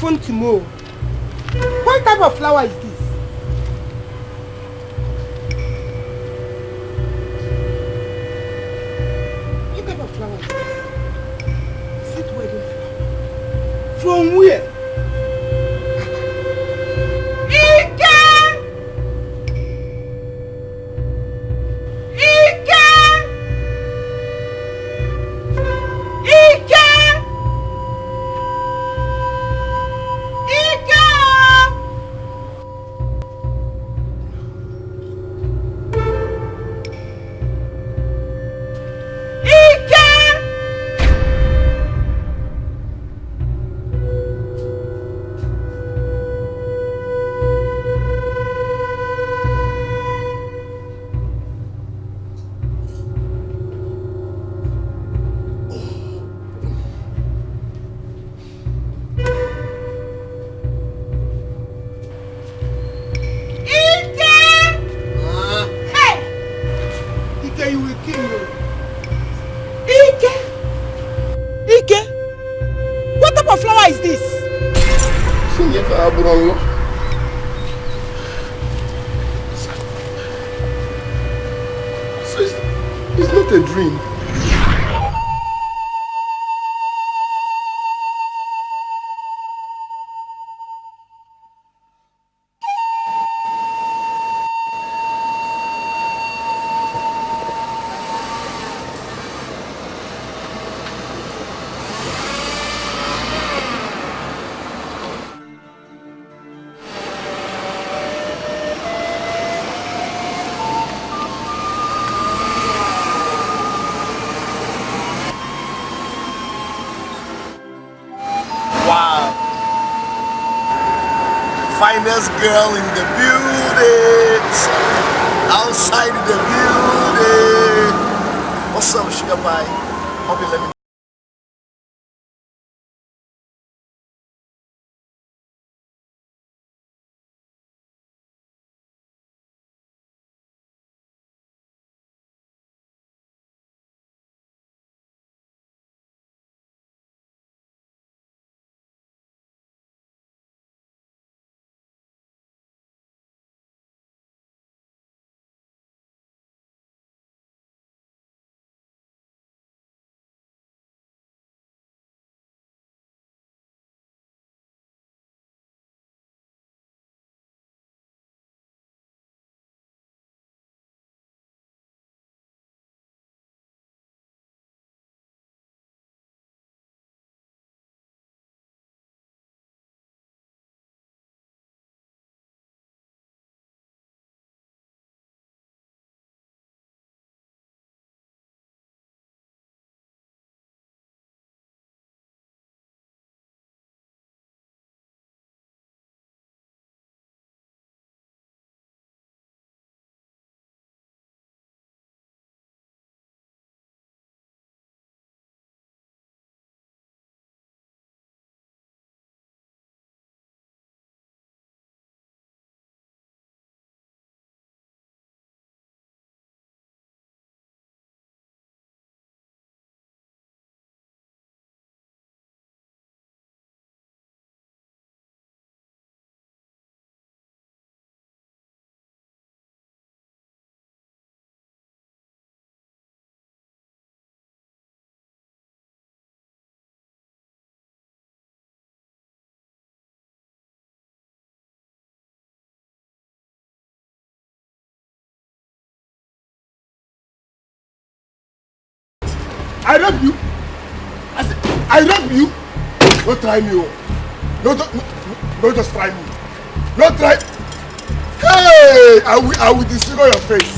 even to mow. What type of flower is this? What type of flower is this? Is it wedding flower? From where? It's not a dream. Finest girl in the building, outside the building. What's up, sugar pie? Hope you let me. I rob you. I said, I rob you. Don't try me. Don't just try me. Don't try. Hey, I will disfigure your face.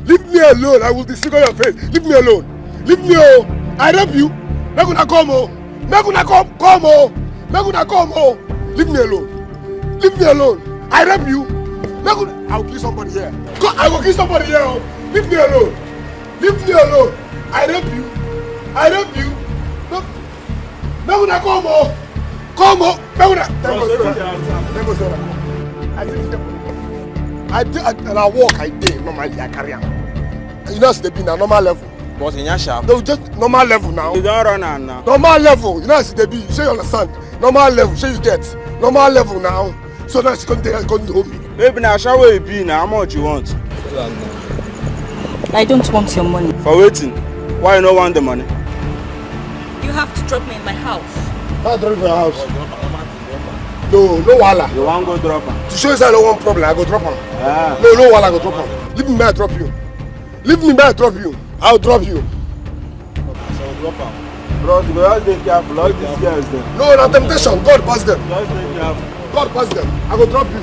Leave me alone. I will disfigure your face. Leave me alone. Leave me alone. I rob you. Meguna come oh. Meguna come oh. Meguna come oh. Leave me alone. Leave me alone. I rob you. Meguna. I will kill somebody here. I will kill somebody here. Oh. Leave me alone. Leave me alone. I rob you. I rob you. Meguna come oh. Come on. Meguna. I did and I walk. I did normally. I carry on. You know, they be na normal level. But in your shop, no, just normal level now. You don't run on now. Normal level. You know, they be. You say you understand. Normal level, sure you get. Normal level now. So now she come there and come to me. Baby, now show where you be now. How much you want? I don't want your money. For waiting. Why you don't want the money? You have to drop me in my house. I'll drop you in your house. No wala. You want to go drop her? To show you that I don't want problem, I go drop her. Ah. No wala, I go drop her. Leave me by, I drop you. Leave me by, I drop you. I'll drop you. So drop her. Bro, you just be careful. All these girls there. No, not temptation. God pass them. Just be careful. God pass them. I go drop you.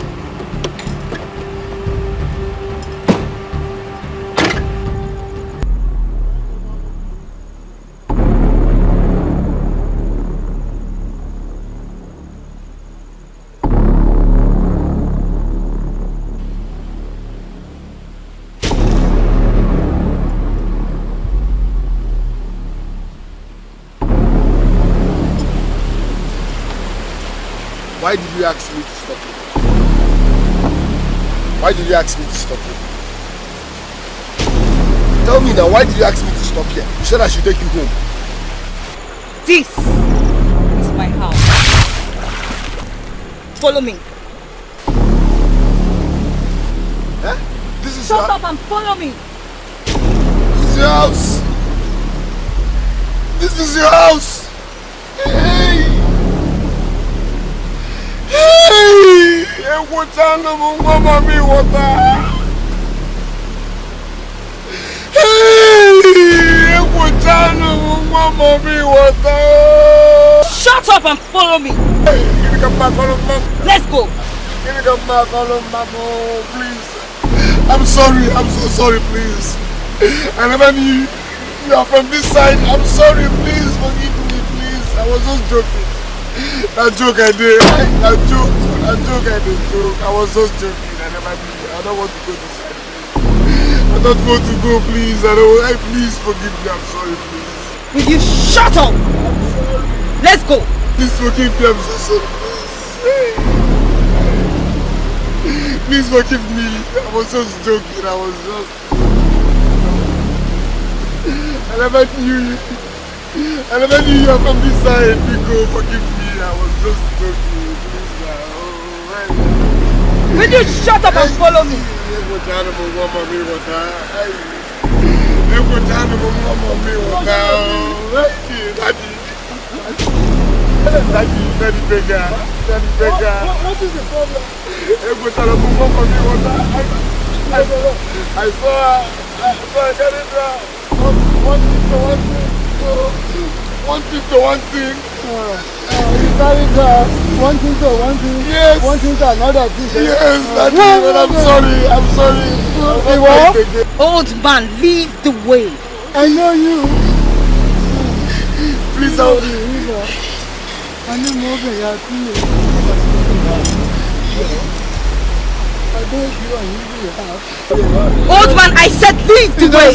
Why did you ask me to stop you? Why did you ask me to stop you? Tell me now, why did you ask me to stop here? You said I should take you home. This is my house. Follow me. Huh? This is Shut up and follow me. This is your house. This is your house. Hey! Hey! Ekutana mungoma mi water. Hey! Ekutana mungoma mi water. Shut up and follow me. Hey, can you come back on mama? Let's go. Can you come back on mama, please? I'm sorry. I'm so sorry, please. I never knew you are from this side. I'm sorry, please forgive me, please. I was just joking. That joke I did. That joke I did. I was just joking. I never knew. I don't want to go this side. I don't want to go, please. Please forgive me. I'm sorry, please. Will you shut up? Let's go. Please forgive me. I'm so sorry, please. Please forgive me. I was just joking. I never knew you. I never knew you were from this side. Nico, forgive me. I was just joking. Please now. Will you shut up and follow me? Daddy beggar. What is the problem? I saw her getting drowned. One thing to one thing. You carried one thing to one thing. Yes. One thing to another thing. Yes, Daddy, but I'm sorry. Old man, leave the way. I know you. Please help me. I know more than you. I beg you and you have. Old man, I said leave the way.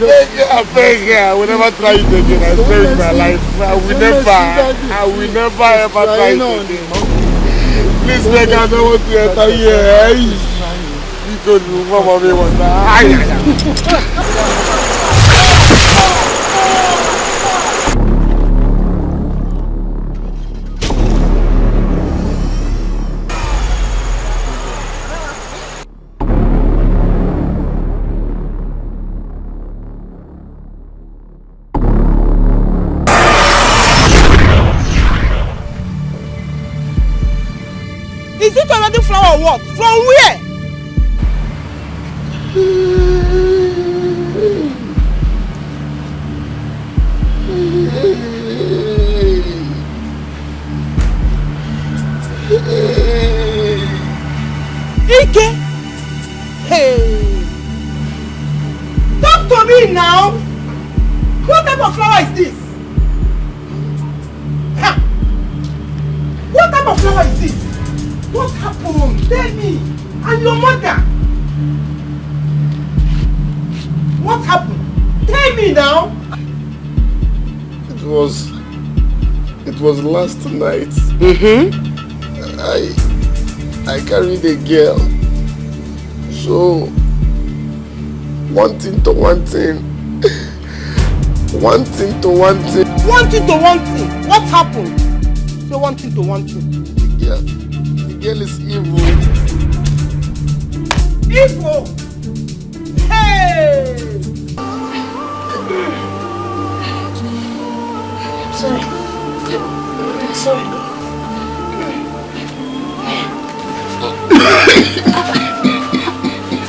I beg you. I will never try it again. I swear in my life. I will never ever try it again. Please beg, I don't want to enter here. Because Mama me was Is it another flower or what? From where? Dikeh! Hey! Talk to me now! What type of flower is this? Ha! What type of flower is this? What happened? Tell me! And your mother! What happened? Tell me now! It was last night. I carried a girl. So one thing to one thing. One thing to one thing. What happened? say one thing to one thing. The girl is evil. Evil! Hey! Sorry. Sorry.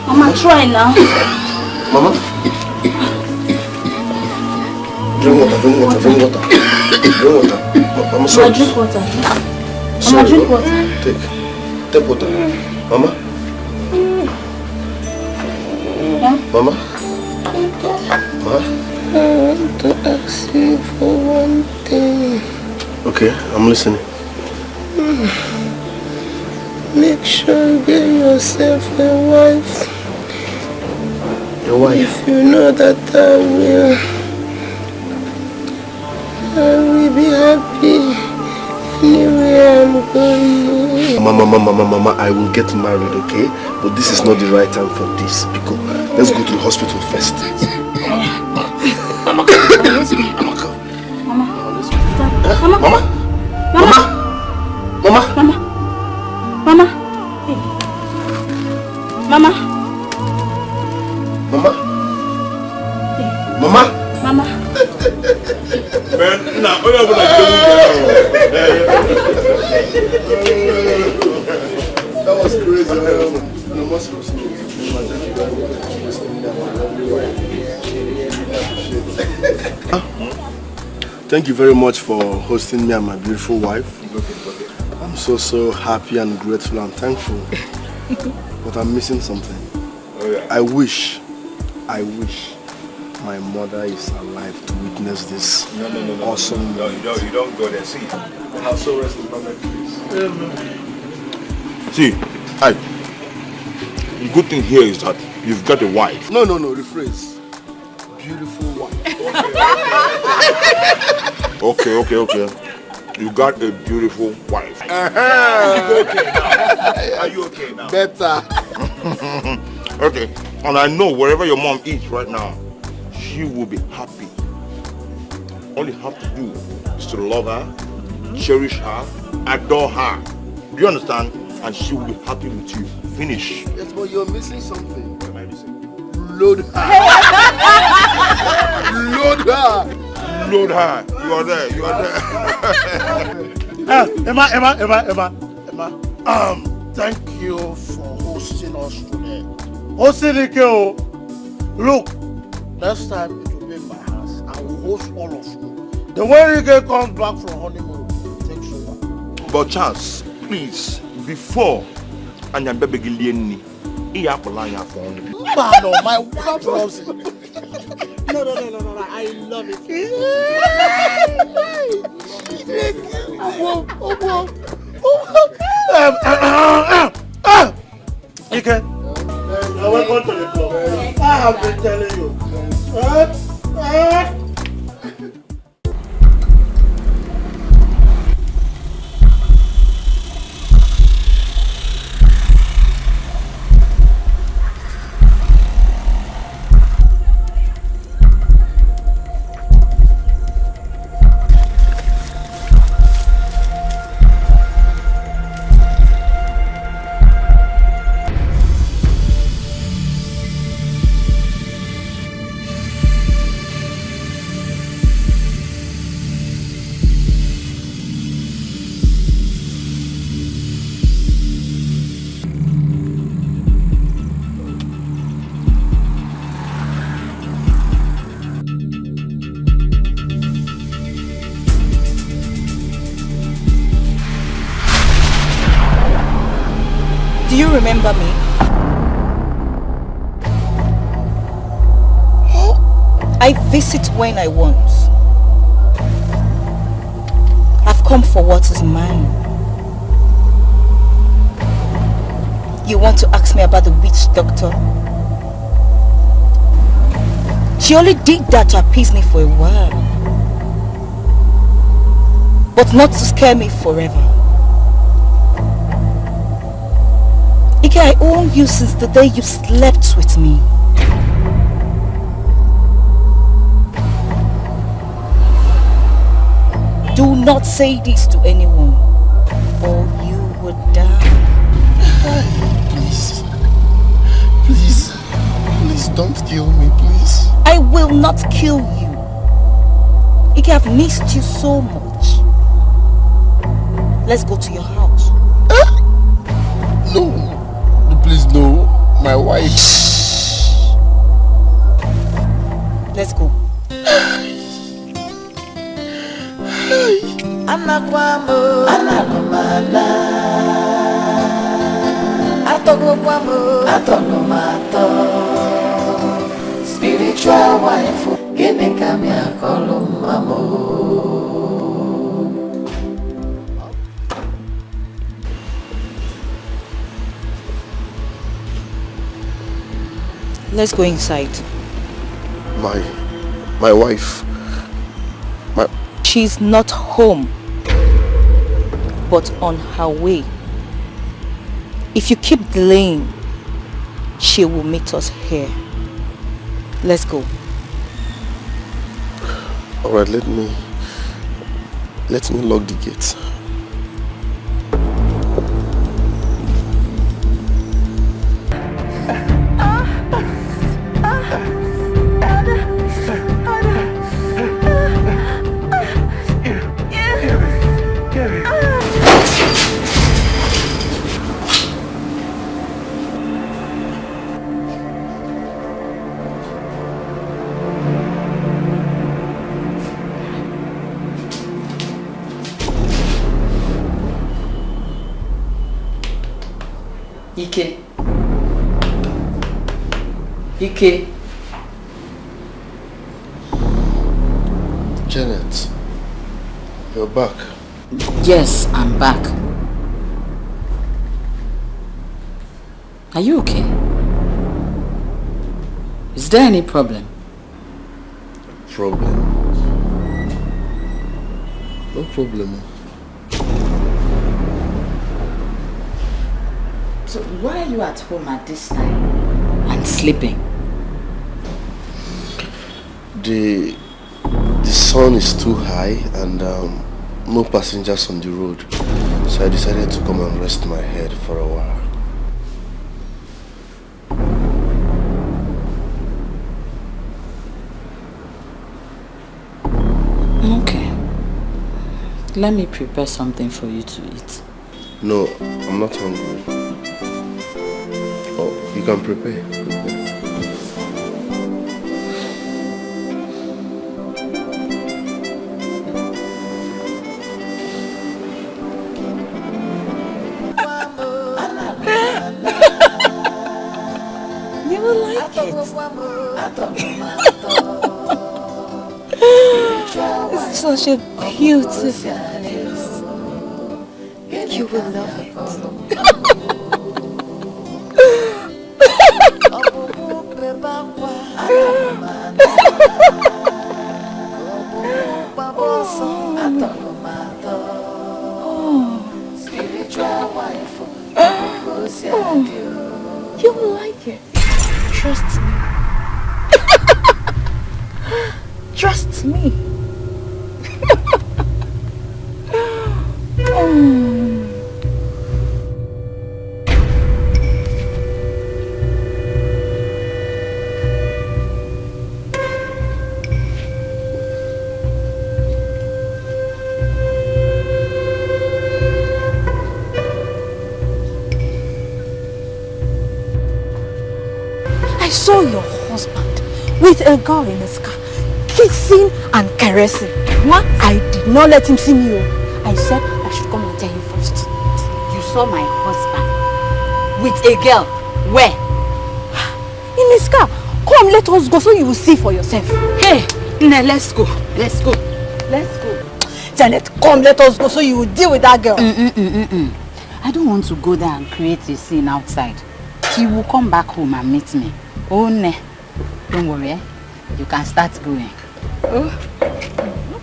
Mama, try now. Mama? Drink water. Drink water. Mama, sorry. Mama, drink water. Sorry, Mama, drink water. Take water. Mama? Yeah? Mama? Ma? I want to ask you for one thing. Okay, I'm listening. Make sure you get yourself a wife. Your wife? If you know that I will be happy anywhere I'm going. Mama, I will get married, okay? But this is not the right time for this. Because let's go to the hospital first. Mama, come. Mama. Man, nah, that was crazy. Thank you very much for hosting me and my beautiful wife. I'm so happy and grateful and thankful. But I'm missing something. Oh, yeah. I wish my mother is alive to witness this awesome. No, you don't go there. See, I'll so rest in perfect peace. see, the good thing here is that you've got a wife. No, rephrase. Beautiful wife. Okay. You got a beautiful wife. Are you okay now? Better. Okay, and I know wherever your mom is right now, she will be happy. All you have to do is to love her, cherish her, adore her. Do you understand? And she will be happy with you. Finish. Yes, but you're missing something. What am I missing? Load her. Load her. Load her. You are there. Emma. Thank you for hosting us today. Dikeh, look, next time it will be in my house. I will host all of you. The way Dikeh comes back from honeymoon, takes over. But Charles, please, before Anyambe Begilieni, Iyapolanya for only. No, my wife loves it. No, I love it. Dikeh, welcome to the club. I have been telling you. Do you remember me? I visit when I want. I've come for what is mine. You want to ask me about the witch doctor? She only did that to appease me for a while, but not to scare me forever. Dikeh, I own you since the day you slept with me. Do not say this to anyone, or you would die. Please. Please. Please don't kill me, please. I will not kill you. Ike, I've missed you so much. Let's go to your house. No. Please, no. My wife. Let's go. Anakwamo, analumana. Atogokwamo, atolumato. Spiritual wife, gene kamia kolumamo. Let's go inside. My wife. She's not home, but on her way. If you keep delaying, she will meet us here. Let's go. Alright, let me lock the gate. Ike. Janet, you're back. Yes, I'm back. Are you okay? Is there any problem? Problem? No problem. So why are you at home at this time and sleeping? The sun is too high and no passengers on the road, so I decided to come and rest my head for a while. Okay. Let me prepare something for you to eat. No, I'm not hungry. Oh, you can prepare. You will like it. It's such a beautiful place. You will love it. You will like it. Trust me. Trust me. I saw your husband with a girl in his car, kissing and caressing. What? I did not let him see me. I said I should come and tell you first. You saw my husband with a girl. Where? In his car. Come, let us go so you will see for yourself. Hey, Nne, let's go. Let's go. Let's go. Janet, come, let us go so you will deal with that girl. I don't want to go there and create a scene outside. He will come back home and meet me. Oh, Nne. Don't worry, eh? You can start going. Oh.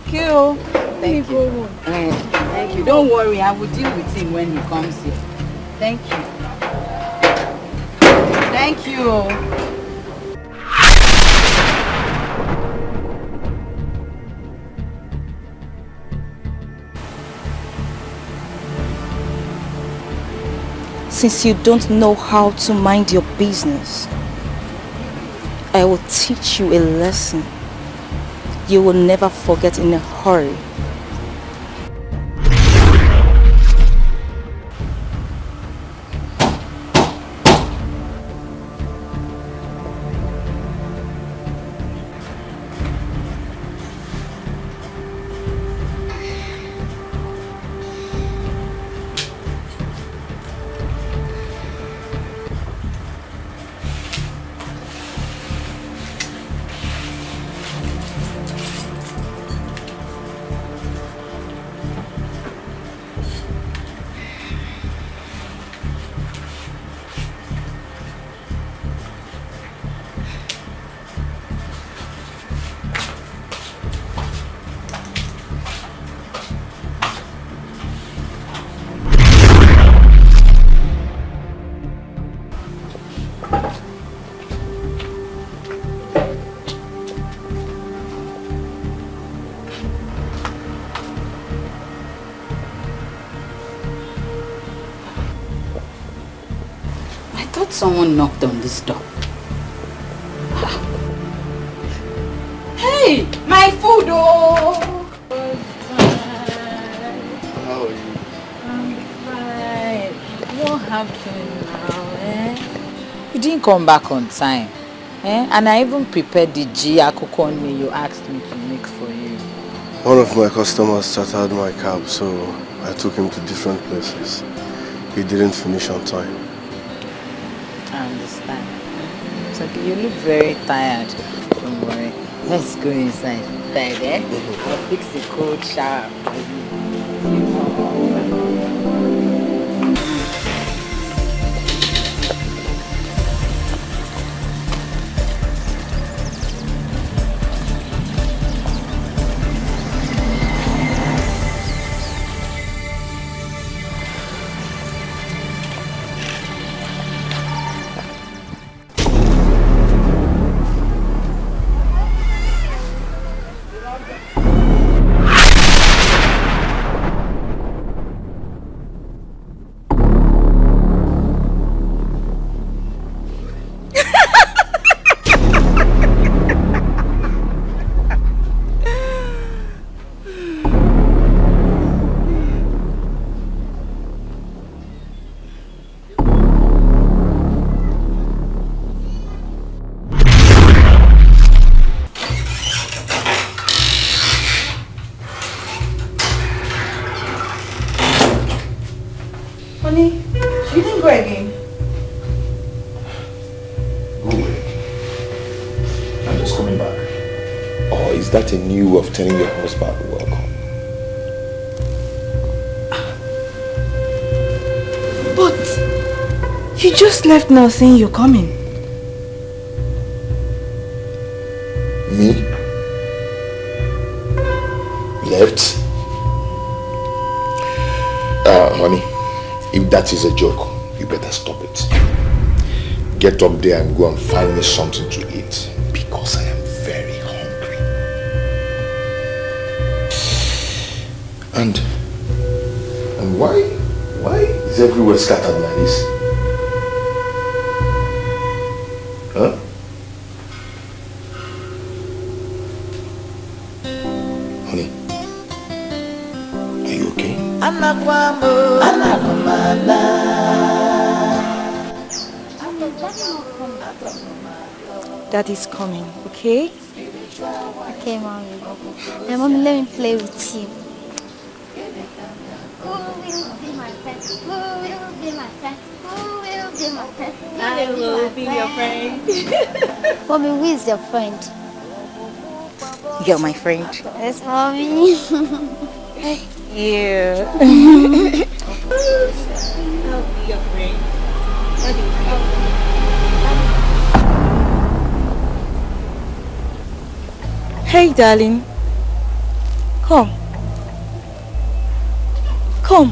Okay, oh. Thank you. Thank you. Don't worry, I will deal with him when he comes here. Thank you. Thank you. Since you don't know how to mind your business, I will teach you a lesson you will never forget in a hurry. Someone knocked on this door. Hey, my food! Oh! How are you? I'm fine. What happened now, eh? You didn't come back on time, eh? And I even prepared the akukon you asked me to make for you. One of my customers chartered my cab, so I took him to different places. He didn't finish on time. I understand. So you look very tired. Don't worry. Let's go inside. Tired, eh? I'll fix the cold shower for you. Honey, you didn't go again. Go away. I'm just coming back. Or is that a new way of telling your husband welcome? But you just left now saying you're coming. Me? Left? Honey, if that is a joke, you better stop it. Get up there and go and find me something to eat, because I am very hungry. And why is everywhere scattered like this? Huh? Honey, are you okay? Daddy's coming, okay? Okay, mommy. Hey, mommy, let me play with you. Who will be my friend? Who will be my friend? Who will be my friend? I will be your friend. Mommy, who is your friend? You're my friend. Yes, mommy. Yeah. I'll be your friend. Hey, darling. Come. Come.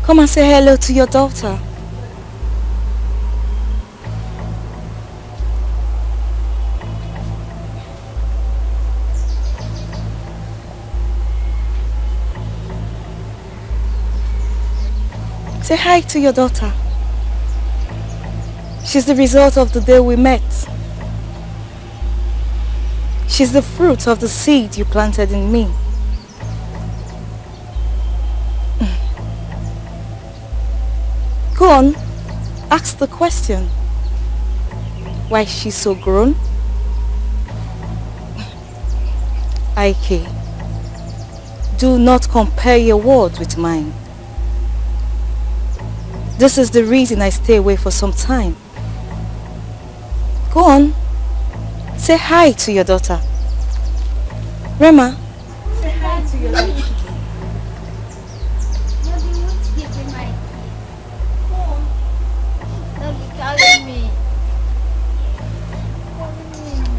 Come and say hello to your daughter. Say hi to your daughter. She's the result of the day we met. She's the fruit of the seed you planted in me. Go on, ask the question. Why is she so grown? Ike, do not compare your words with mine. This is the reason I stay away for some time. Go on, say hi to your daughter. Rema, say hi to your daughter.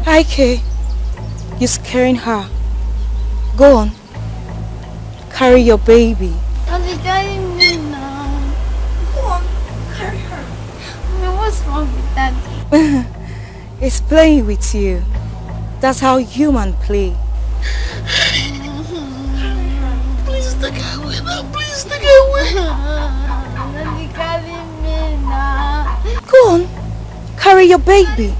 Ike, you're scaring her. Go on, carry your baby. Don't be carrying me now. Go on, carry her. What's wrong with that? It's playing with you. That's how humans play. Please take away now. Please take away. Don't be carrying me now. Go on, carry your baby.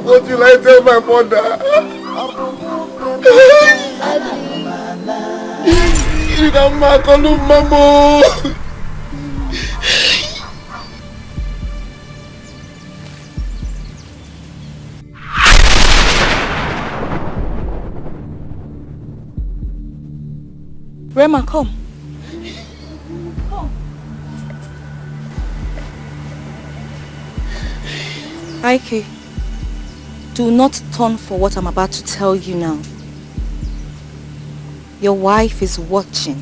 What will I tell my mother? Rema, come. Ike, do not turn for what I'm about to tell you now. Your wife is watching.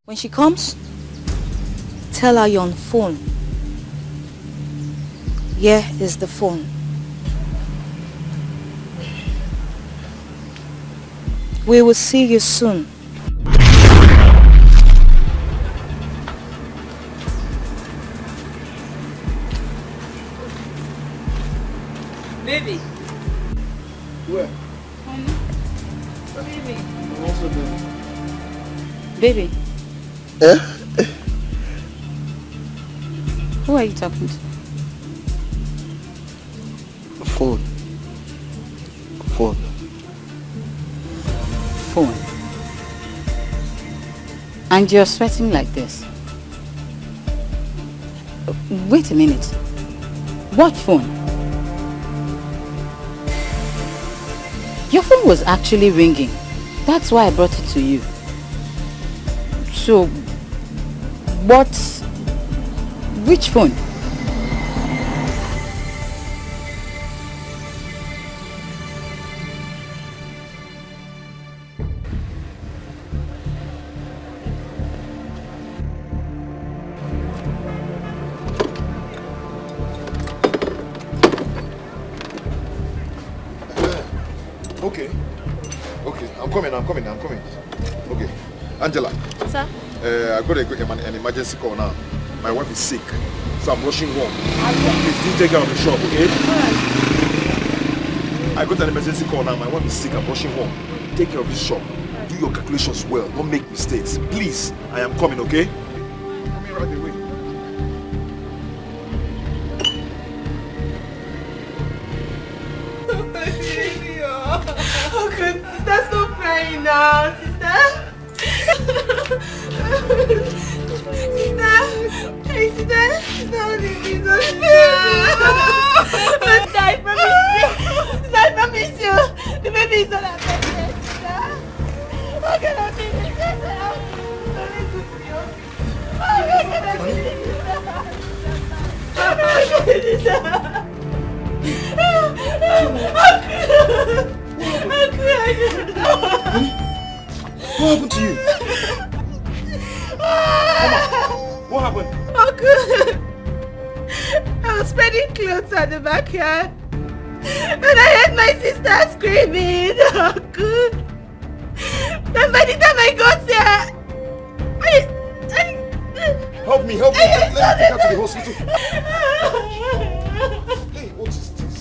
When she comes, tell her you're on the phone. Here is the phone. We will see you soon. Baby. Where? Baby. I'm also there. Baby. Eh? Who are you talking to? Phone. Phone. Phone. And you're sweating like this. Wait a minute. What phone? Your phone was actually ringing. That's why I brought it to you. So, which phone? Okay, I'm coming. Okay, Angela. Sir? I got an emergency call now. My wife is sick, so I'm rushing home. Please do take care of the shop, okay? I got an emergency call now. My wife is sick. I'm rushing home. Take care of this shop. Do your calculations well. Don't make mistakes. Please, I am coming, okay? Coming right away. Oh, good. Sister, stop crying now, sister. Sister, hey, sister, now this is sister. I promise you. Sister, I promise me so that I can how can I be this? What happened to you? What happened? Uncle, I was spreading clothes at the backyard and I heard my sister screaming, Uncle. Then by the time I got there, Help me. Let me take her to the hospital. Hey, what is this?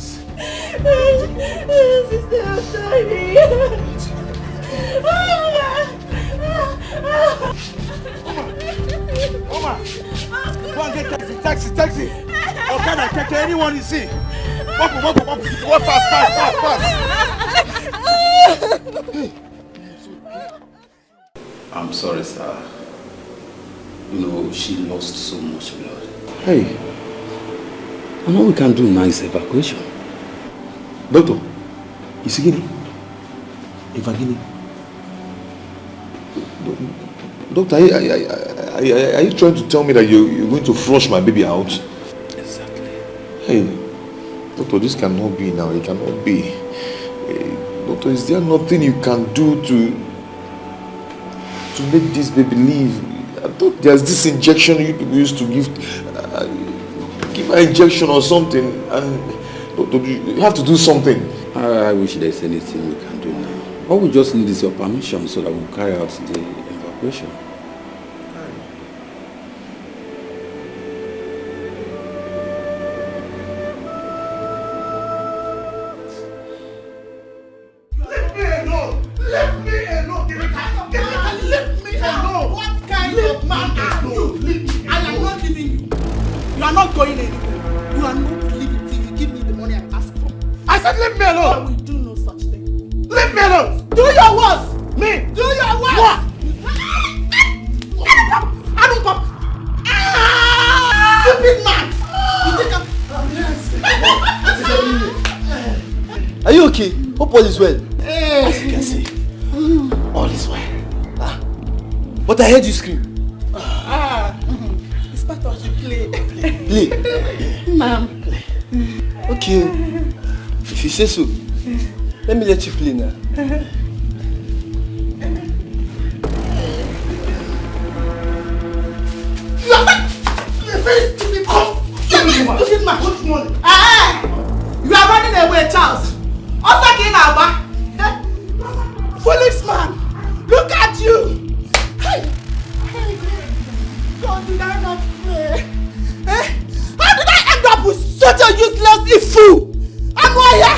Sister, I'm sorry. Oma! Go and get taxi! Okay, take anyone you see. Walk fast! I'm sorry, sir. You know, she lost so much blood. Hey. And all we can do now is evacuation. Doctor, is he getting? Evagini? Doctor, are you trying to tell me that you're going to flush my baby out? Exactly. Hey, doctor, this cannot be now. It cannot be. Hey, doctor, is there nothing you can do to make this baby live? I thought there's this injection you people used to give her injection or something, and doctor, you have to do something. I wish there's anything we can do now. All we just need is your permission so that we'll carry out the evacuation. Leave me alone! Leave me alone! What kind of man are you? I am not leaving you. You are not going anywhere. You are not leaving till you give me the money I ask for. I said leave me alone! I will do no such thing. Leave me alone! Do your worst! Me! Do your worst! What? I don't come! Stupid man! You think I'm... Are you okay? Hope all is well. As you can see, all is well. But I heard you scream. It's part of the play. Play. Ma'am. Okay. If you say so, let me let you play now. You are very stupid. Stupid man. What's money? You are running away, Charles. Foolish man. Look at you. Hey. God, did I not pray? How did I end up with such a useless fool? Amoya,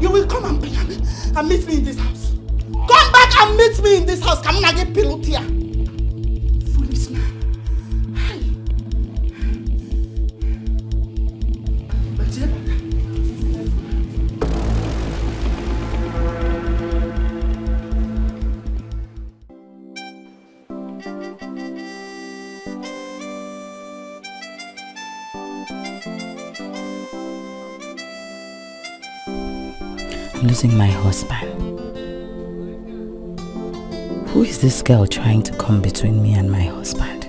you will come and meet me in this house. Come back and meet me in this house. Come on, get pillow here. Foolish man. I'm losing my husband. Who is this girl trying to come between me and my husband?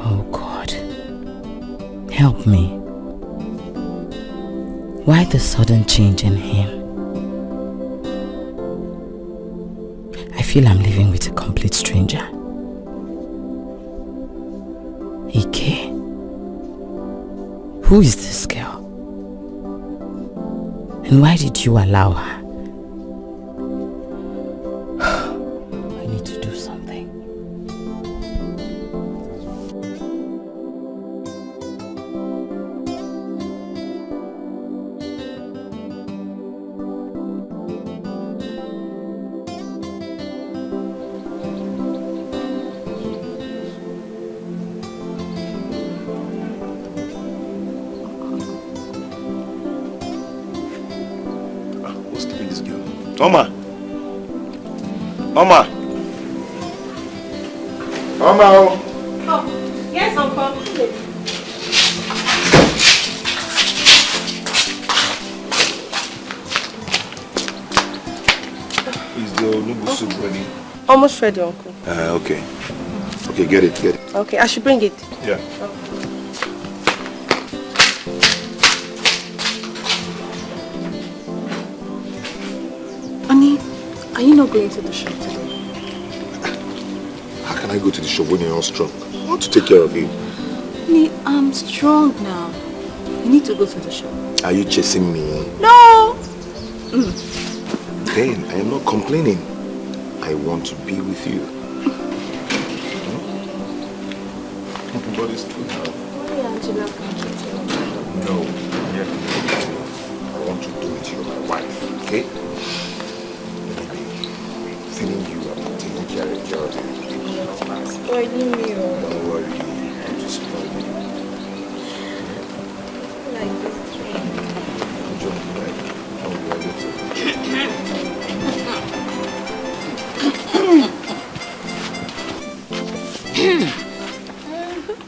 Oh God, help me. Why the sudden change in him? I feel I'm living with a complete stranger. Ike, who is this girl? And why did you allow her? I need to do something. Oma! Oh, yes, Uncle. Is the noodle soup ready? Almost ready, Uncle. Okay. Okay, get it. Okay, I should bring it. Yeah. Honey, are you not going to the shop today? How can I go to the shop when you're not strong? I want to take care of you. Honey, I'm strong now. You need to go to the shop. Are you chasing me? No! Then I am not complaining. I want to be with you. But it's too hard. No. I want to do it. You're my wife, okay? Feeling you, I'm taking care of you. Spoiling me, Don't worry. I'm just spoiling you. like this.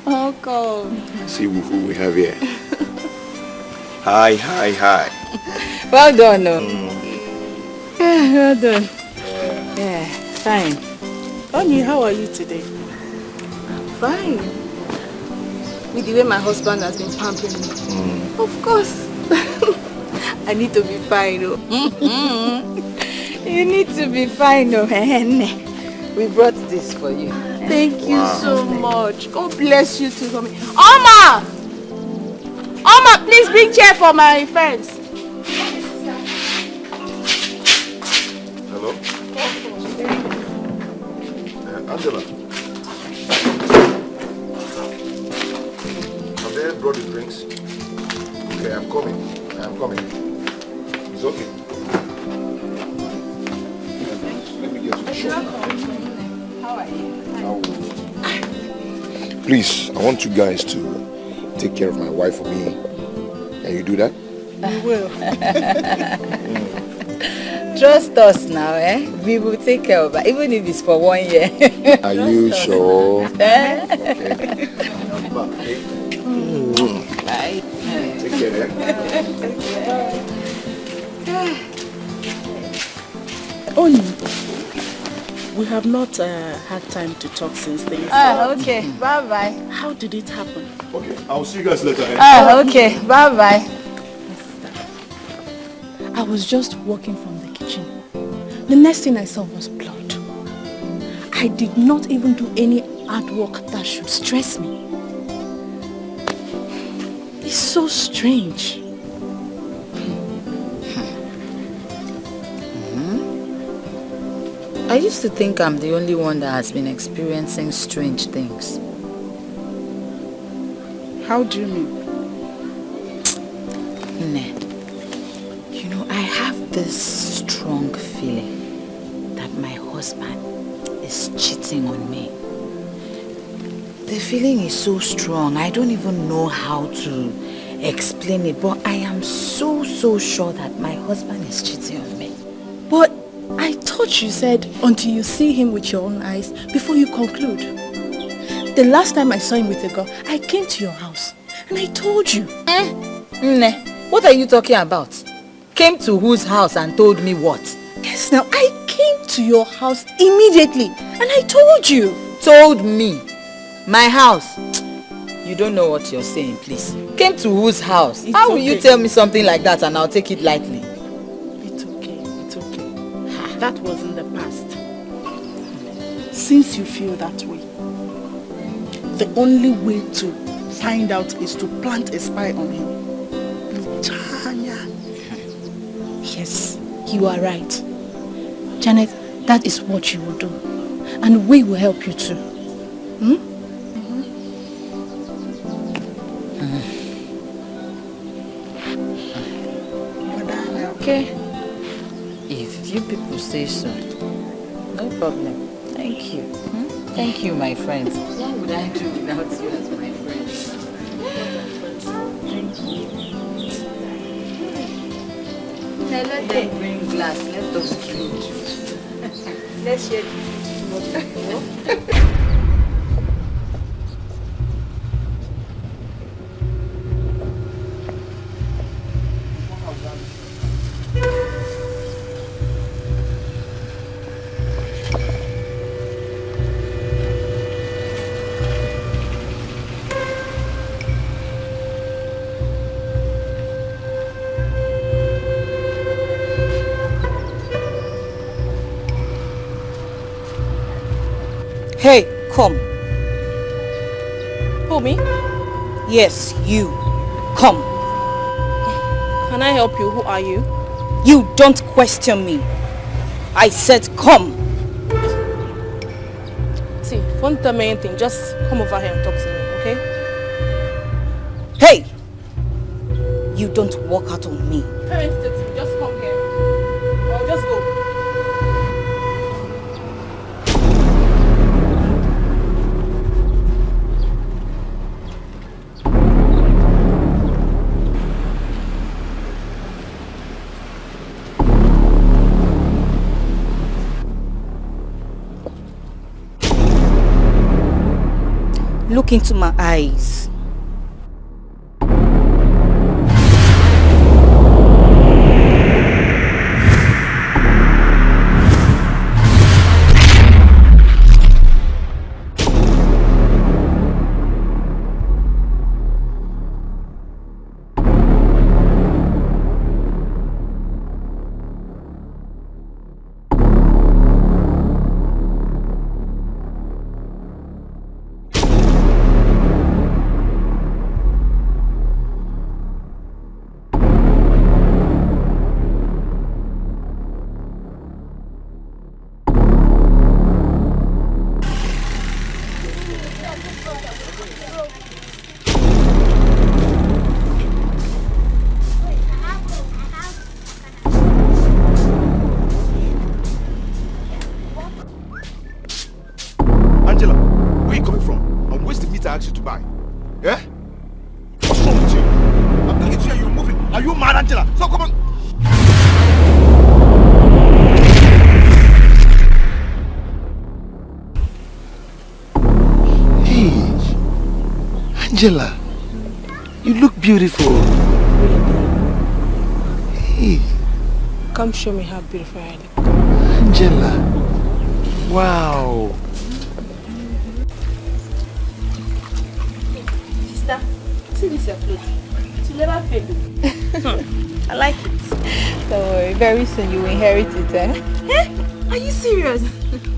Uncle. See who we have here. Hi. Well done, no? Yeah, well done. Yeah, fine. Honey, how are you today? Fine. With the way my husband has been pampering me. Of course. I need to be fine, oh. You need to be fine, oh. We brought this for you. Thank you so much. God bless you too for me. Oma! Oma, please bring chair for my friends. Hello? Angela. Have they brought the drinks? Okay, I'm coming. It's okay. Let me get to the shop. How are you? Please, I want you guys to take care of my wife for me. Can you do that? I will. Trust us now, eh? We will take care of her, even if it's for 1 year. Are you sure? Okay. Bye. Take care. Oni, we have not had time to talk since things. Okay. Bye-bye. How did it happen? Okay, I'll see you guys later. Okay. Bye-bye. I was just walking from the kitchen. The next thing I saw was blood. I did not even do any hard work that should stress me. It's so strange. I used to think I'm the only one that has been experiencing strange things. How do you mean? You know, I have this strong feeling that my husband is cheating on me. The feeling is so strong, I don't even know how to explain it, but I am so sure that my husband is cheating on me. But I thought you said until you see him with your own eyes before you conclude. The last time I saw him with a girl, I came to your house and I told you. What are you talking about? Came to whose house and told me what? Yes, now I came to your house immediately and I told you. Told me? My house? You don't know what you're saying, please. Came to whose house? How will you tell me something like that and I'll take it lightly? It's okay. That was in the past. Since you feel that way, the only way to find out is to plant a spy on him. Yes, you are right. Janet, that is what you will do. And we will help you too. Okay. If you people say so, no problem. Thank you. Thank you, my friends. What would I do without you as my friends? Thank you. Now let them bring glass. Let us drink juice. Let's share the Hey, come. Who, me? Yes, you. Come. Can I help you? Who are you? You don't question me. I said come. See, don't tell me anything. Just come over here and talk to me, okay? Hey! You don't walk out on me. Parents, just come here. Or just go. Look into my eyes. Angela, you look beautiful. Hey. Come show me how beautiful I look. Angela, wow. Sister, see this your clothes. It will never fade. I like it. Don't worry, very soon you will inherit it, eh? Eh? Are you serious?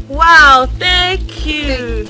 Wow, thank you.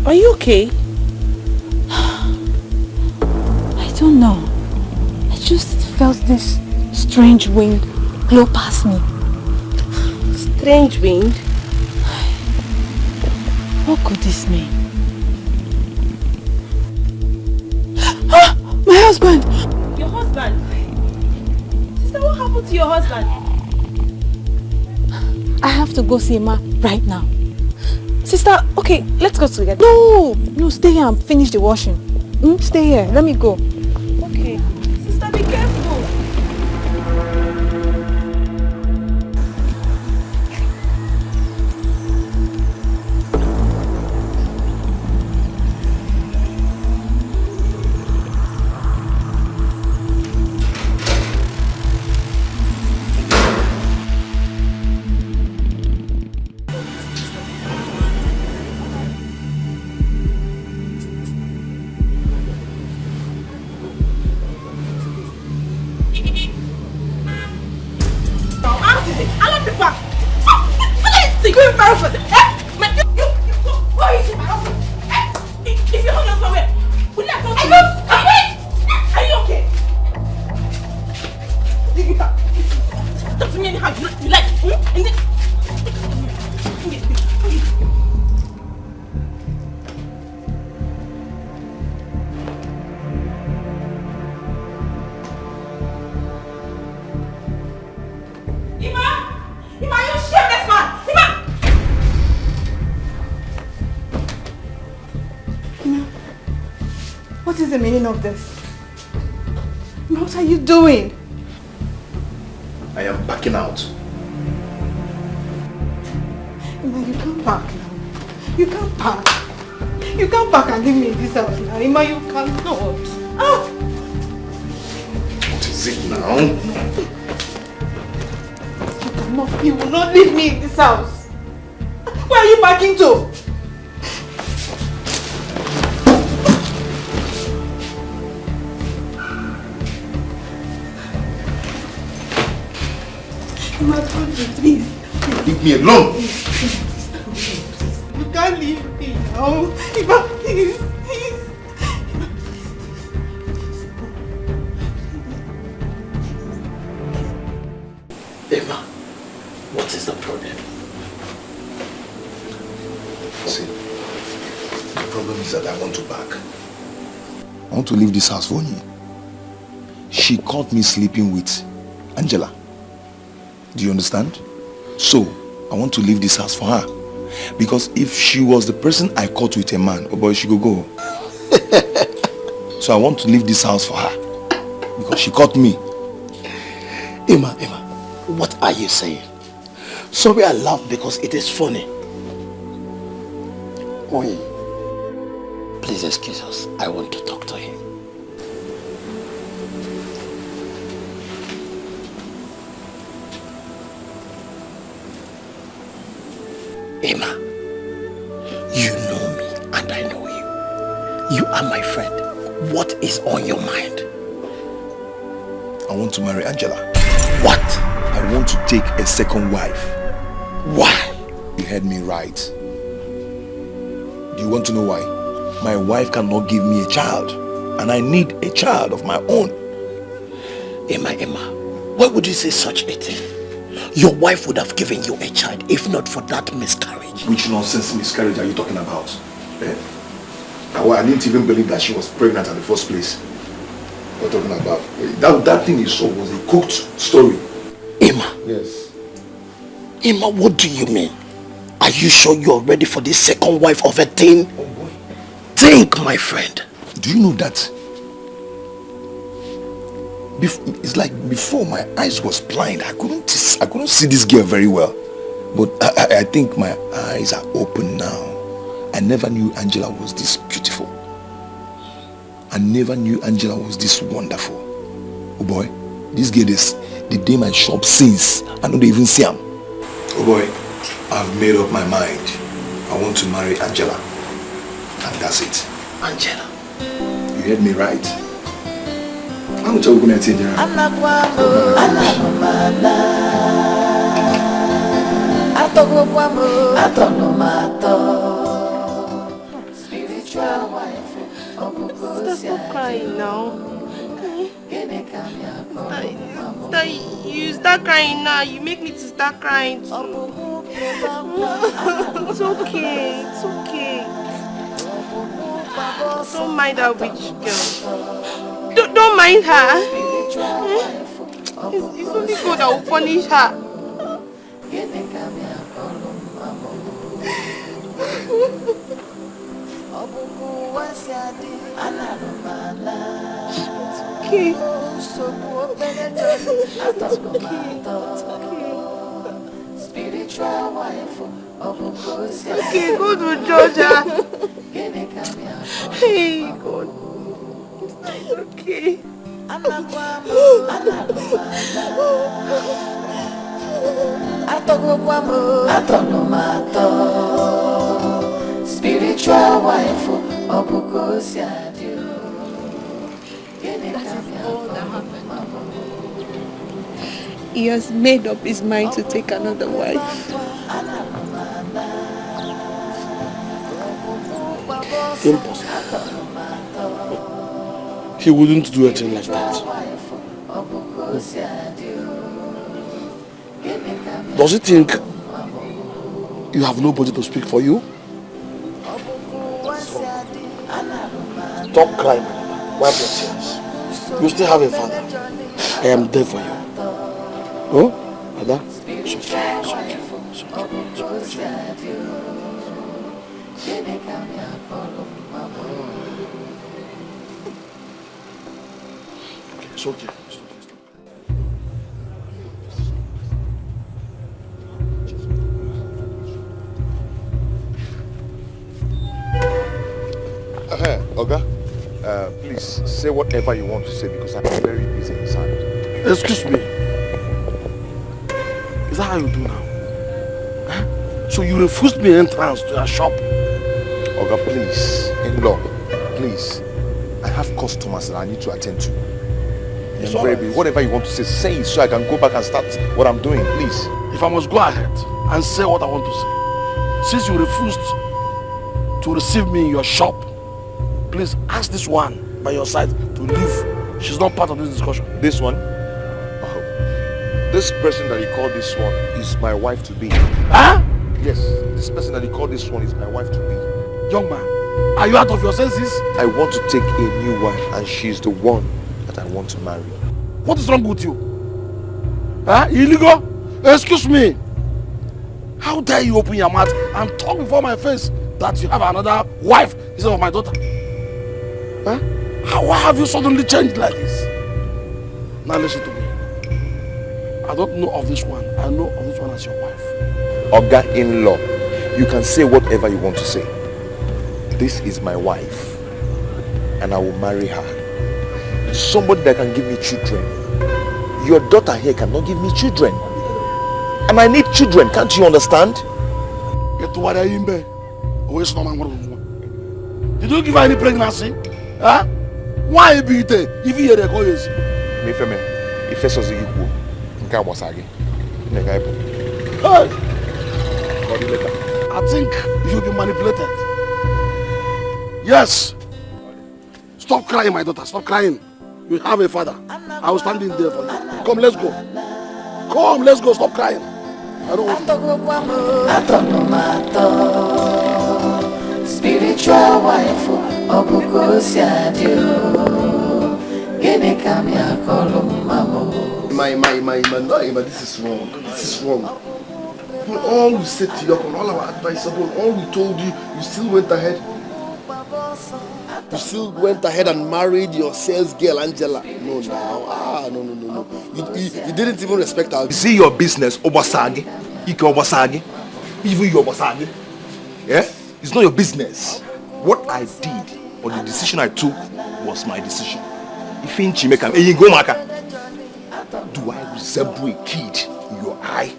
Are you okay? I don't know. I just felt this strange wind blow past me. Strange wind? What could this mean? Ah! My husband! Your husband? Sister, what happened to your husband? I have to go see Ma right now. Sister, okay, let's go together. No, stay here and finish the washing. Stay here, let me go. Okay. Sister, be careful. What is the meaning of this? What are you doing? I am backing out. Ima, you can't pack now. You can't pack. You can't pack and leave me in this house now. Ima, you cannot. Ah! What is it now? You cannot. You will not leave me in this house. Where are you packing to? Ima, please. Leave me alone. You can't leave me now. Ima, please. Emma, what is the problem? See, the problem is that I want to back. I want to leave this house for you. She caught me sleeping with Angela. Do you understand? So, I want to leave this house for her. Because if she was the person I caught with a man, oh boy, she go go. So I want to leave this house for her. Because she caught me. Emma, what are you saying? Sorry, I laugh because it is funny. Oye, please excuse us. I want to talk to him. Emma, you know me and I know you. You are my friend. What is on your mind? I want to marry Angela. What? I want to take a second wife. Why? You heard me right. Do you want to know why? My wife cannot give me a child. And I need a child of my own. Emma, why would you say such a thing? Your wife would have given you a child if not for that miscarriage. Which nonsense miscarriage are you talking about? Eh? I didn't even believe that she was pregnant in the first place. What are you talking about? That thing you saw was a cooked story. Emma. Yes. Emma, what do you mean? Are you sure you're ready for this second wife of a thing? Oh boy. Think, my friend. Do you know that? It's like before my eyes was blind. I couldn't see this girl very well. But I think my eyes are open now. I never knew Angela was this beautiful. I never knew Angela was this wonderful. Oh boy, this girl is the day my shop sings. I don't even see him. Oh boy, I've made up my mind. I want to marry Angela. And that's it. Angela. You heard me right. How much are we going to take there? Spiritual wife. Stop crying now. You start crying now. You make me to start crying too. It's okay. It's okay. Don't mind that witch girl. Don't mind her. It's only God that will punish her. It's okay, go to Georgia. Hey, God. It's okay. Spiritual wife. He has made up his mind to take another wife. Impossible. He wouldn't do a thing like that. Does he think you have nobody to speak for you? Stop crying. Wipe your tears. You still have a father. I am there for you. Oh, Ada? It's okay. Oga, please say whatever you want to say because I'm very busy inside. Excuse me. Is that how you do now? Huh? So you refused me entrance to your shop? Oga, please, in-law, please. I have customers that I need to attend to. It's very busy. Whatever you want to say it so I can go back and start what I'm doing, please. If I must go ahead and say what I want to say, since you refused to receive me in your shop, please ask this one by your side to leave. She's not part of this discussion. This one? Oh, this person that you call this one is my wife to be. Huh? Yes, this person that you call this one is my wife to be. Young man, are you out of your senses? I want to take a new wife and she's the one that I want to marry. What is wrong with you? Huh? Illegal? Excuse me. How dare you open your mouth and talk before my face that you have another wife instead of my daughter? Huh? Why have you suddenly changed like this? Now listen to me. I don't know of this one. I know of this one as your wife. Oga-in-law, you can say whatever you want to say. This is my wife and I will marry her. Somebody that can give me children. Your daughter here cannot give me children. And I need children, can't you understand? Did you give her any pregnancy? Huh? Why be it if you call you? If I was equal, I think you'll be manipulated. Yes. Stop crying, my daughter. Stop crying. You have a father. I was standing there for you. Come, let's go. Come, let's go. Stop crying. I don't want spiritual wife, this is wrong. This is wrong. All we said to you, all our advice, all we told you, you still went ahead. You still went ahead and married your sales girl, Angela. No. You didn't even respect our... Is it your business, Obasagi? Ike Obasagi? Even your Obasagi? Yeah? It's not your business. What I did, or the decision I took, was my decision. If in Chimeka, do I resemble a kid in your eye?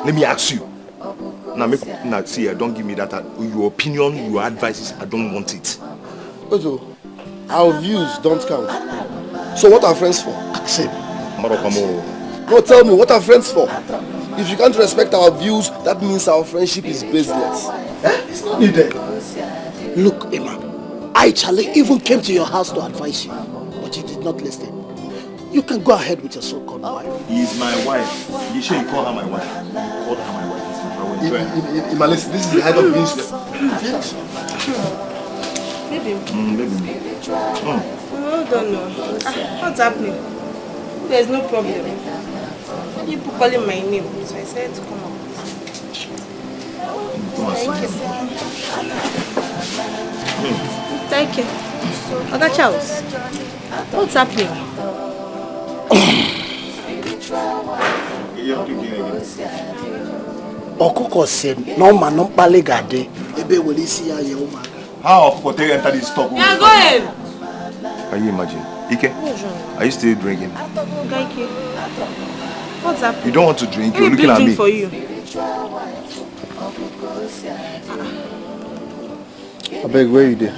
Let me ask you. Now, see, don't give me that. Your opinion, your advices, I don't want it. Ojo, our views don't count. So what are friends for? Accept. No, tell me, what are friends for? If you can't respect our views, that means our friendship is baseless. It's not needed. Look, Emma, I, Charlie, even came to your house to advise you, but you did not listen. You can go ahead with your so-called wife. He's my wife. You sure you call her my wife? You called her my wife. Emma, listen, this is the height of being... Baby. Baby. Hold on, no. What's happening? There's no problem. You people calling my name, so I said come on. Thank you. Oga Charles, what's happening? Okoko said, no man, no palegade. Ebe will see ya umaka. How Okoko take enter this talk? Yeah, go ahead. Can you imagine? Ike, are you still drinking? Dikeh. What's happening? You don't want to drink, you're looking at me. For you. I beg, where you there?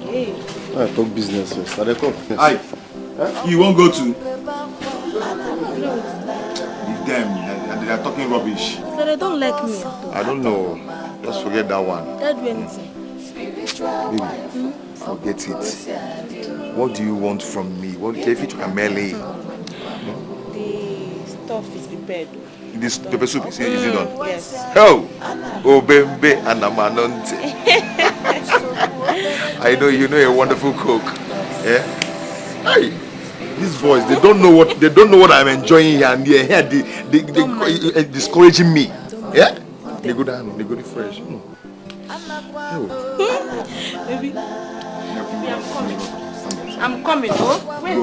Hey. I talk business first. Aye. You won't go to? Damn, they are talking rubbish. So they don't like me. I don't know. Let's forget that one. Don't do anything. Baby, forget it. What do you want from me? What if you can melee? The stuff is prepared. This pepper soup is it done? Yes. Oh, Bembe and Amanonte. I know you know a wonderful cook. Yeah. Hey, these boys, they don't know what I'm enjoying here, and they're here they discouraging me. Yeah. They go down, they go to fresh. Baby. I'm coming. Oh, wait.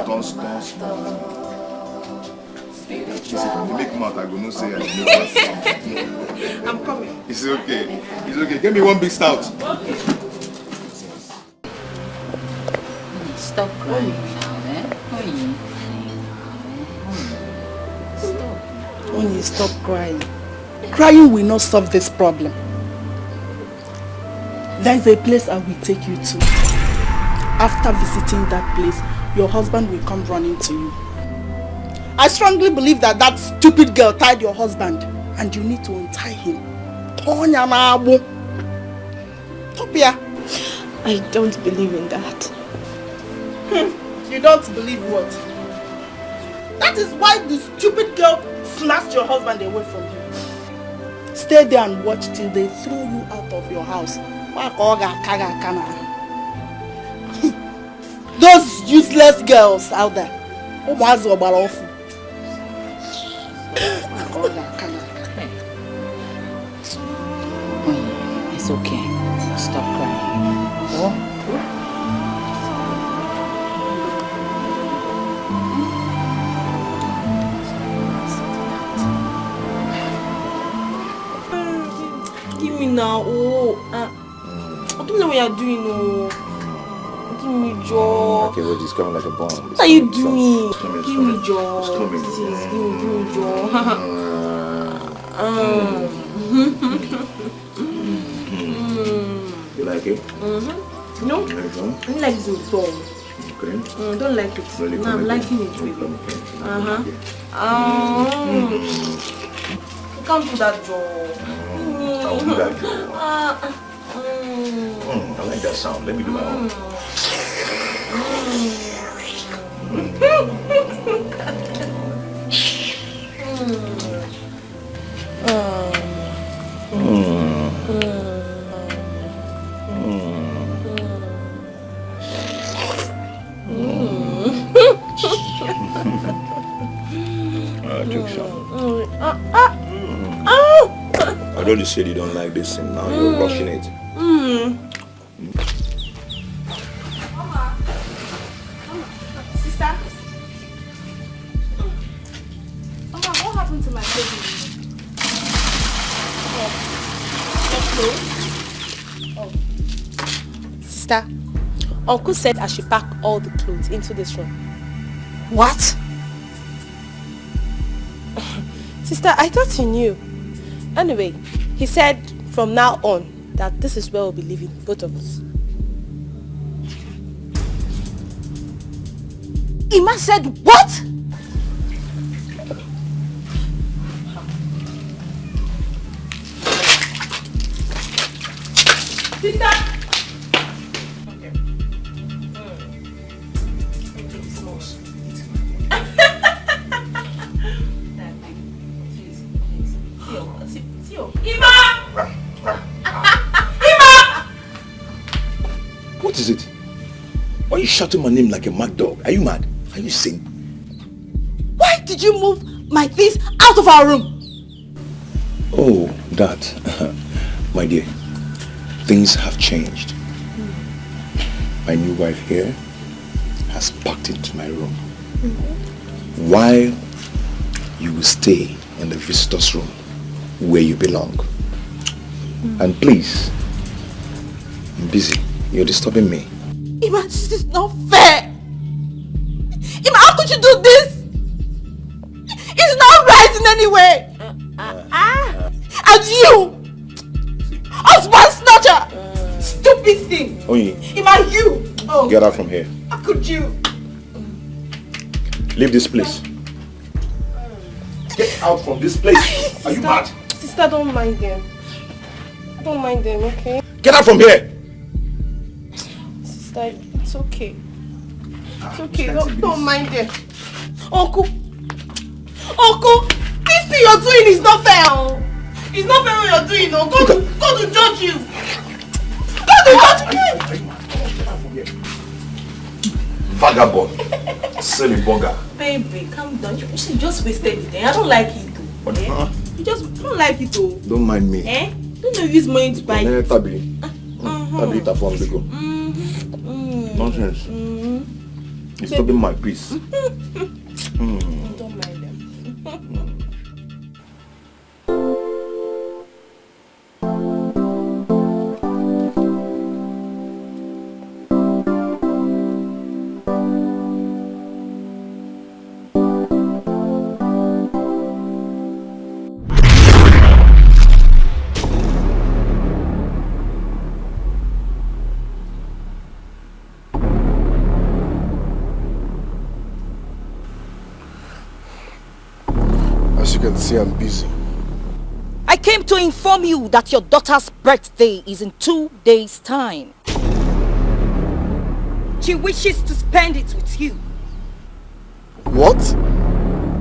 Don't. If you make mouth, I go no say I I'm coming. It's okay. It's okay. Give me one big stout. Okay. Stop crying now, eh? Stop. Only stop crying. Crying will not solve this problem. There is a place I will take you to. After visiting that place, your husband will come running to you. I strongly believe that that stupid girl tied your husband and you need to untie him. Topia. I don't believe in that. You don't believe what? That is why the stupid girl snatched your husband away from you. Stay there and watch till they throw you out of your house. Those useless girls out there. It's okay. Stop crying. Oh. Give me now. Oh, I don't know what you're doing. Oh, give me jaw. Okay, well, it's coming like a bomb. What are you doing? Give me jaw. It's coming. Please, give me jaw. You like it? No, You like it? I don't like this song. Okay. Don't like it. Really No, I'm coming. liking it really. Come to that jaw. I'll do that, Joe. I like that sound. Let me do my own. Take some. I know you said you don't like this and now you're rushing it. Sister? Mama, what happened to my baby? Oh. Sister, Uncle said I should pack all the clothes into this room. What? Sister, I thought you knew. Anyway, he said from now on that this is where we'll be living, both of us. Ima said what? Sister! What is it? Why are you shouting my name like a mad dog? Are you mad? Are you insane? Why did you move my things out of our room? Oh, that. My dear, things have changed. My new wife here has packed into my room. While you will stay in the visitor's room where you belong. And please, I'm busy. You're disturbing me. Ima, this is not fair. Ima, how could you do this? It's not right in any way. And you, husband snatcher, stupid thing. Oye, Ima, you. Oh, get out from here. how could you? Leave this place. Get out from this place. Are you mad? Sister, don't mind them. Don't mind them, okay? Get out from here. Sister, it's okay. It's okay. Don't mind them. Uncle, this thing you're doing is not fair. Oh. It's not fair what you're doing. Oh. Go to judge you. Go to judge you. Vagabond. Silly bugger. Baby, calm down. You should just wasted it. I don't like it. What? Eh? You just don't like it. Oh. Don't mind me. Eh? Don't know use money to buy it. Tabi. Tabi from the go. Nonsense. It's stopping my peace. Don't mind them. can see I'm busy. I came to inform you that your daughter's birthday is in 2 days' time. She wishes to spend it with you. What?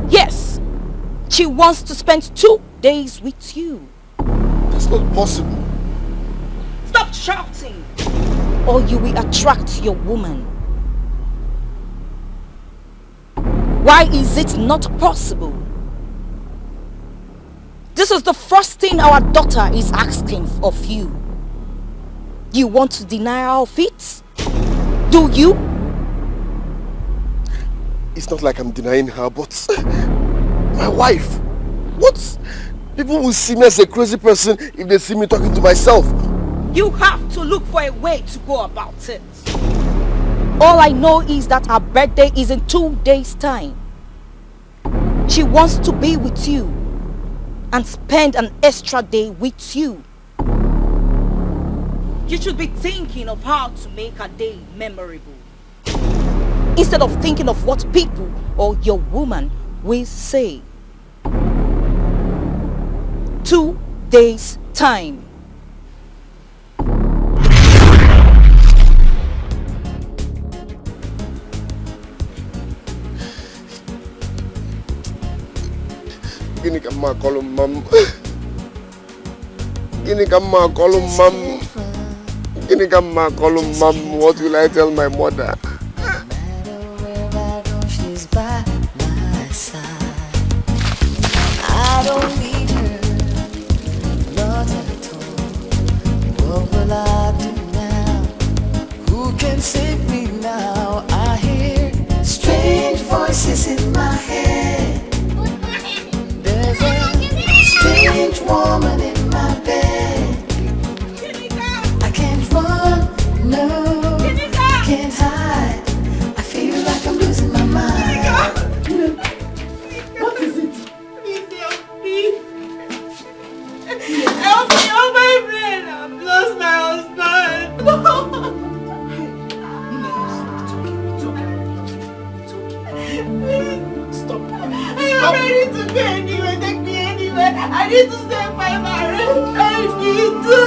Yes. She wants to spend 2 days with you. That's not possible. Stop shouting, or you will attract your woman. Why is it not possible? This is the first thing our daughter is asking of you. You want to deny her of it? Do you? It's not like I'm denying her, but my wife. What? People will see me as a crazy person if they see me talking to myself. You have to look for a way to go about it. All I know is that her birthday is in 2 days' time. She wants to be with you and spend an extra day with you. You should be thinking of how to make her day memorable, instead of thinking of what people or your woman will say. 2 days' time. Gini ka ma call him mom. Gini ka ma call him mom. Gini ka ma call him mom. What will I tell my mother? She's by my side. I don't need her, not at all. What will I do now? Who can save me now? I hear strange voices in my head. There's a strange woman in my bed. I can't run, no, I can't hide. I feel like I'm losing my mind. What is it? Please help me. Help me, oh my friend. I've lost my husband. Stop. I'm ready to be anywhere. Take me anywhere. I need to save my marriage. I need to.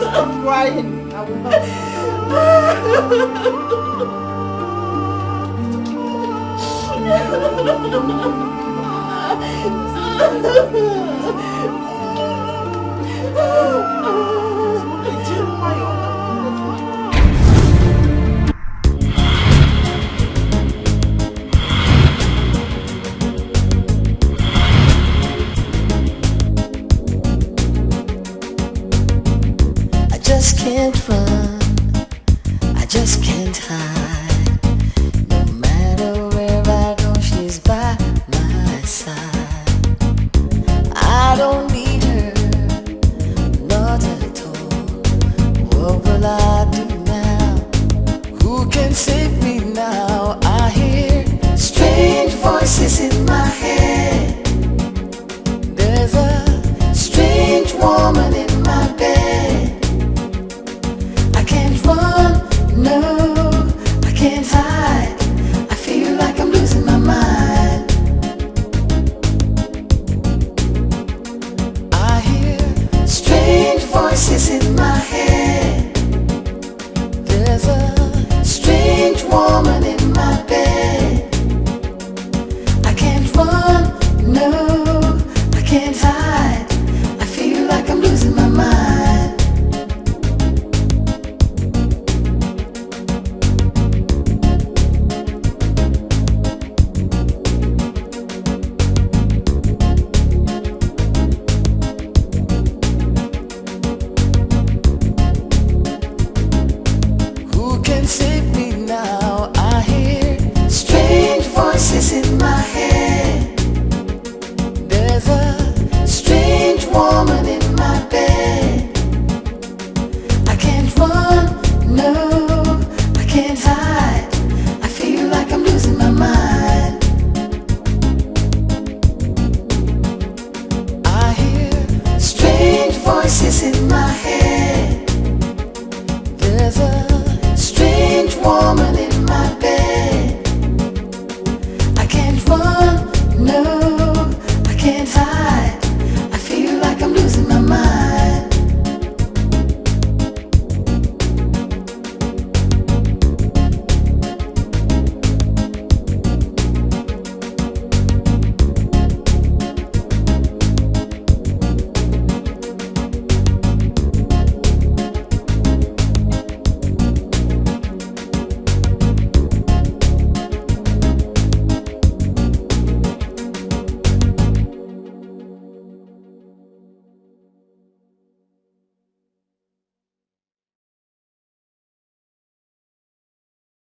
Stop crying. I will not. I just can't run, I just can't hide. No matter where I go, she's by my side. I don't need her, not at all. What will I do now? Who can save me now? I hear strange voices in my head. There's a strange woman in my bed. I can't run, no, I can't hide. I feel like I'm losing my mind. I hear strange voices in my head. There's a strange woman in my bed. I can't run, no, I can't hide. I feel like I'm losing my mind. Who can save me now? I hear strange voices in my head.